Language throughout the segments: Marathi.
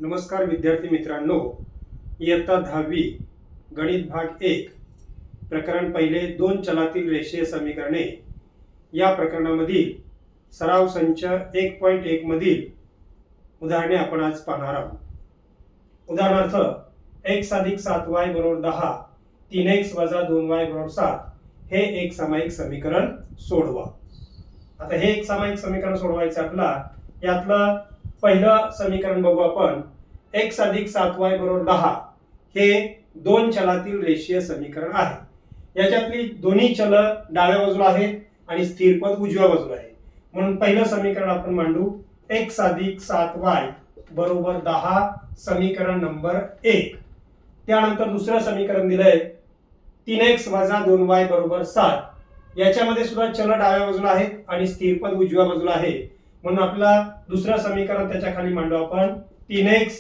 नमस्कार विद्यार्थी मित्रांनो, इयत्ता 10वी गणित भाग 1 प्रकरण पहिले दोन चलातील रेषीय समीकरणे या प्रकरणामधील सराव संच 1.1 मधील उदाहरणे आपण आज पाहणार आहोत. उदाहरणार्थ x अधिक 7y बरोबर 10, 3x वजा 2y बरोबर 7 हे एक सामायिक समीकरण सोडवा. आता हे एक सामायिक समीकरण सोडवायचं आपला यातलं पहिलं समीकरण बघू आपण. x अधिक 7y बरोबर 10 हे दोन चलातील रेषीय समीकरण आहे. याच्यातली दोन्ही चल डाव्या बाजूला आहेत आणि स्थिर पद उजव्या बाजूला आहे. म्हणून पहिलं समीकरण आपण मांडू. x अधिक 7y बरोबर 10 समीकरण नंबर 1. त्यानंतर दुसरं समीकरण दिलंय 3x वजा 2y बरोबर 7. याच्यामध्ये सुद्धा चल डाव्या बाजूला आहेत आणि स्थिर पद उजव्या बाजूला आहे. म्हणून आपला दुसरं समीकरण त्याच्या खाली मांडू आपण. 3x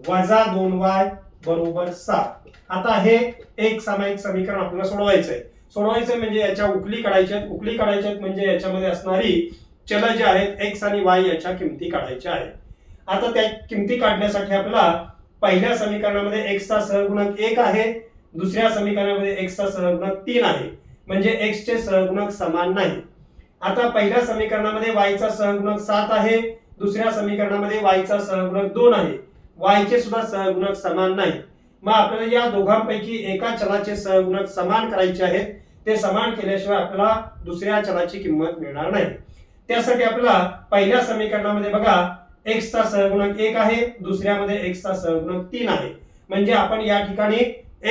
वजा 2y बरोबर 7. आता हे एक सामायिक समीकरण आपल्याला सोडवायचंय म्हणजे याच्या उकली काढायच्यात म्हणजे याच्यामध्ये असणारी चल जे आहेत x आणि y याच्या किमती काढायच्या आहेत. आता त्या किमती काढण्यासाठी आपल्याला पहिल्या समीकरणामध्ये x चा सहगुणक 1 आहे, दुसऱ्या समीकरणामध्ये x चा सहगुणक 3 आहे, म्हणजे x चे सहगुणक समान नाही. आता पहिल्या समीकरणामध्ये y चा सहगुणक 7 आहे, दुसऱ्या समीकरणामध्ये y चा सहगुणक 2 आहे. y चे सुद्धा सहगुणक समान नाही. मग आपल्याला या दोघांपैकी एका चलाचे सहगुणक समान करायचे आहेत. ते समान केल्याशिवाय आपल्याला दुसऱ्या चलाची किंमत मिळणार नाही. त्यासाठी आपल्याला पहिल्या समीकरणामध्ये बघा x चा सहगुणक 1 आहे, दुसऱ्यामध्ये x चा सहगुणक 3 आहे. म्हणजे आपण या ठिकाणी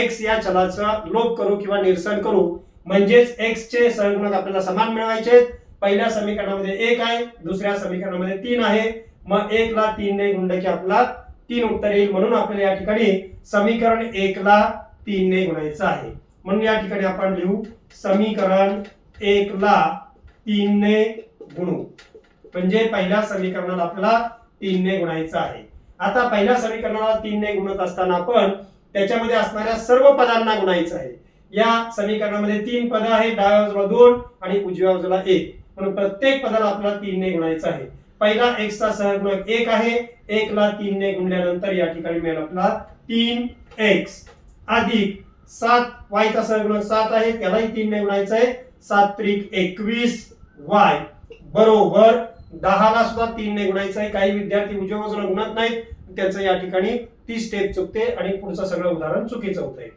x या चलाचा लोप करू किंवा निरसन करू. म्हणजेच x चे सहगुणक आपल्याला समान मिळवायचे. पहिल्या समीकरणामध्ये 1 आहे, दुसऱ्या समीकरणामध्ये 3 आहे. मग 1 ला 3 ने गुणले की आपला 3 उत्तर येईल. म्हणून आपल्याला या ठिकाणी समीकरण 1 ला 3 ने गुणायचं आहे. म्हणून या ठिकाणी आपण लिहू समीकरण 1 ला 3 ने गुणू. म्हणजे पहिल्या समीकरणाला आपल्याला 3 ने गुणायचं आहे. आता पहिल्या समीकरणाला 3 ने गुणत असताना आपण त्याच्यामध्ये असणाऱ्या सर्व पदांना गुणायचं आहे. या समीकरणामध्ये 3 पद आहेत, डाव्या बाजूला 2 आणि उजव्या बाजूला 1. म्हणून प्रत्येक पदाला आपल्याला 3 ने गुणायचं आहे. पहिला x चा सहगुणक 1 आहे, 1 ला 3 ने गुणल्यानंतर या ठिकाणी मिळेल आपला 3x अधिक 7y चा सहगुणक 7 आहे, त्यालाही 3 ने गुणायचं आहे. 7 त्रिक 21y बरोबर 10 ला सुद्धा 3 ने गुणायचं आहे. काही विद्यार्थी उजव्या बाजूला गुणत नाहीत, त्यांचं या ठिकाणी ती स्टेप चुकते आणि पुढचं सगळं उदाहरण चुकीचं होतंय.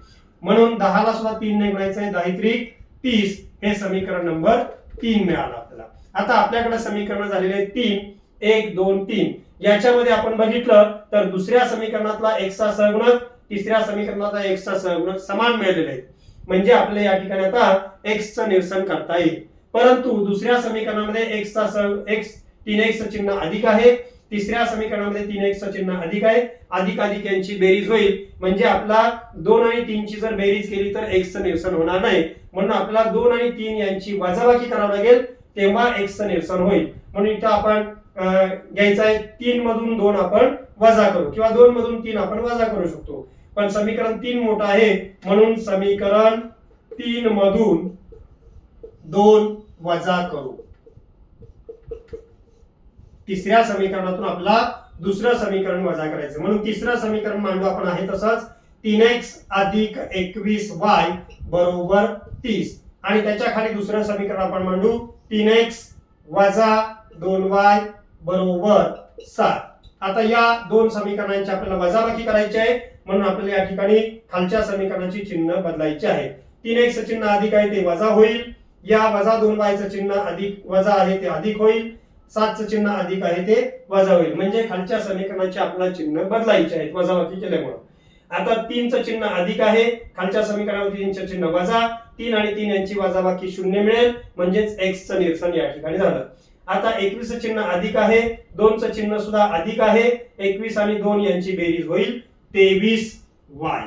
म्हणून 10 ला सुद्धा 3 ने गुणायचं आहे. 10 त्रिक 30 हे समीकरण नंबर 3 मिळालं आपल्याला. आता आपल्याकडे समीकरण झालेले आहेत 3, 1 2 3. याच्यामध्ये आपण बघितलं तर दुसऱ्या समीकरणातला x चा सहगुणक, तिसऱ्या समीकरणातला x चा सहगुणक समान मिळालेले आहेत. म्हणजे आपल्याला या ठिकाणी आता x चं निरसन करता येईल. परंतु दुसऱ्या समीकरणामध्ये x 3x चं चिन्ह अधिक आहे, तिसऱ्या समीकरणामध्ये 3x चं चिन्ह अधिक आहे. अधिक अधिक यांची बेरीज होईल. म्हणजे आपला 2 आणि 3 ची जर बेरीज केली तर x चं निरसन होणार नाही. म्हणून आपल्याला 2 आणि 3 यांची वजाबाकी करावी लागेल, तेव्हा x चं निरसन होईल. म्हणून इथं आपण घ्यायचं आहे 3 मधून 2 आपण वजा करू किंवा 2 मधून 3 आपण वजा करू शकतो. पण समीकरण 3 मोठं आहे म्हणून समीकरण 3 मधून 2 वजा करू. तिसऱ्या समीकरणातून आपला दुसरं समीकरण वजा करायचं. म्हणून तिसरं समीकरण मांडू आपण आहे तसंच. 3x अधिक 21y बरोबर 30 आणि त्याच्या खाली दुसरं समीकरण आपण मांडू. 3x वजा 2y बरोबर 7. आता या दोन समीकरणांची आपल्याला वजाबाकी करायची आहे. म्हणून आपल्याला या ठिकाणी खालच्या समीकरणाची चिन्ह बदलायची आहे. 3x चं चिन्ह अधिक आहे ते वजा होईल. या वजा 2y चं चिन्ह अधिक वजा आहे ते अधिक होईल. 7 चं चिन्ह अधिक आहे ते वजा होईल. म्हणजे खालच्या समीकरणाचे आपल्याला चिन्ह बदलायचे आहेत वजाबाकी केल्यामुळे. आता 3 चं चिन्ह अधिक आहे, खालच्या समीकरणामध्ये 3 चं चिन्ह वजा. 3 आणि 3 यांची वजाबाकी 0 मिळेल. म्हणजेच x चं निरसन या ठिकाणी झालं. आता 21 चं चिन्ह अधिक आहे, 2 चं चिन्ह सुद्धा अधिक आहे. 21 आणि 2 यांची बेरीज होईल 23y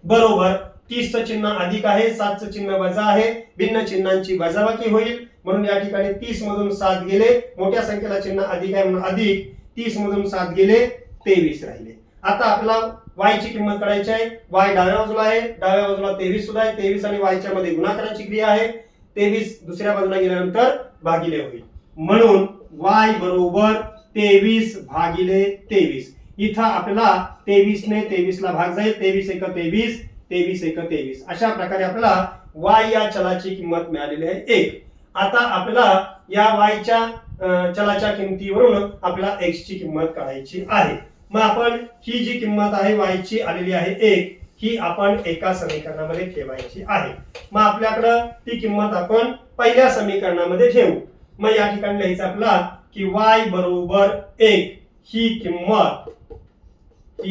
बरोबर 30 चं चिन्ह अधिक आहे, 7 चं चिन्ह वजा आहे. भिन्न चिन्हांची वजाबाकी होईल. म्हणून या ठिकाणी 30 मधून 7 गेले, मोठ्या संख्येला चिन्ह अधिक आहे म्हणून अधिक. 30 मधून 7 गेले, 23 राहिले. आता आपल्याला y ची किंमत काढायची आहे. y डाव्या बाजूला आहे, डाव्या बाजूला 23 सुद्धा आहे. 23 आणि y च्या मध्ये गुणाकाराची क्रिया आहे. 23 दुसऱ्या बाजूला गेल्यानंतर भागिले होईल. म्हणून y बरोबर 23 भागिले 23. इथं आपल्याला 23 ने 23 ला भाग जाईल, 23 एक 23, 23 एक 23. अशा प्रकारे आपल्याला y या चलाची किंमत मिळालेली आहे 1. आता आपल्याला या y च्या चलाच्या किमतीवरून आपल्याला x ची किंमत काढायची आहे. मग आपण ही जी किंमत आहे y ची आलेली आहे 1, ही आपण एका समीकरणामध्ये ठेवायची आहे. मग आपल्याकडे ती किंमत आपण पहिल्या समीकरणामध्ये ठेवू. मग या ठिकाणी लिहायचं आपल्याला की y बरोबर 1 ही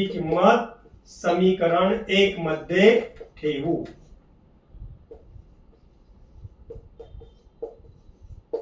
किंमत समीकरण 1 मध्ये ठेवू.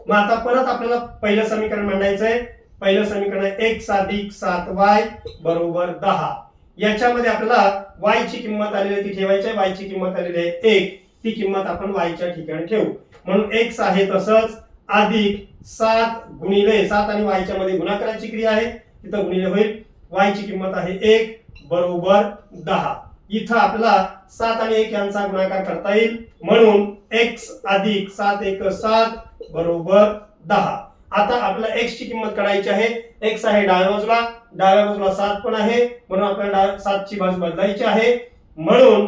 मग आता परत आपल्याला पहिलं समीकरण मांडायचंय. पहिलं समीकरण आहे x अधिक 7y बरोबर 10. याच्यामध्ये आपल्याला y ची किंमत आलेली ती ठेवायची आहे. y ची किंमत आलेली आहे 1, ती किंमत आपण y च्या ठिकाणी ठेवू. म्हणून x आहे तसंच अधिक 7 गुणिले 7 आणि y च्या मध्ये गुणाकाराची क्रिया आहे, तिथं गुणिले होईल. y ची किंमत आहे 1 बरोबर 10. इथं आपल्याला 7 आणि 1 यांचा गुणाकार करता येईल, म्हणून x अधिक 7 एक 7 बरोबर 10. आता आपल्याला x ची किंमत काढायची आहे. x आहे डाव्या बाजूला 7 पण आहे, म्हणून आपल्याला 7 ची बाजू बदलायची आहे. म्हणून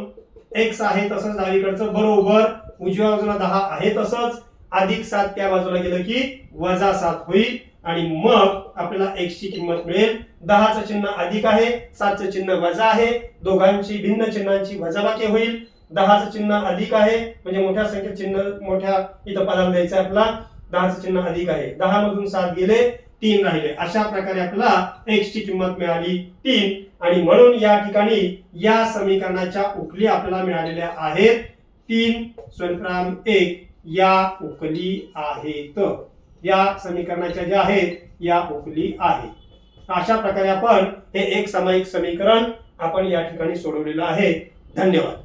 x आहे तसंच डावीकडचं बरोबर उजव्या बाजूला 10 आहे तसंच अधिक 7 त्या बाजूला गेलं की वजा 7 होईल आणि मग आपल्याला x ची किंमत मिळेल. 10चं चिन्ह अधिक आहे, 7चं चिन्ह वजा आहे, दोघांची भिन्न चिन्हांची वजाबाकी होईल. 10चं चिन्ह अधिक आहे म्हणजे मोठ्या संख्येत चिन्ह मोठ्या इथं पदाला द्यायचं आपल्याला. 10चं चिन्ह अधिक आहे, 10 मधून 7 गेले 3 राहिले. अशा प्रकारे आपल्याला x ची किंमत मिळाली 3 आणि म्हणून या ठिकाणी या समीकरणाच्या उकली आपल्याला मिळालेल्या आहेत 3 स्वयंक्राम 1 या उकली आहेत. या समीकरणाच्या ज्या आहेत या उकली आहेत. अशा प्रकारे आपण हे एक सामायिक समीकरण आपण या ठिकाणी सोडवलेलं आहे. धन्यवाद.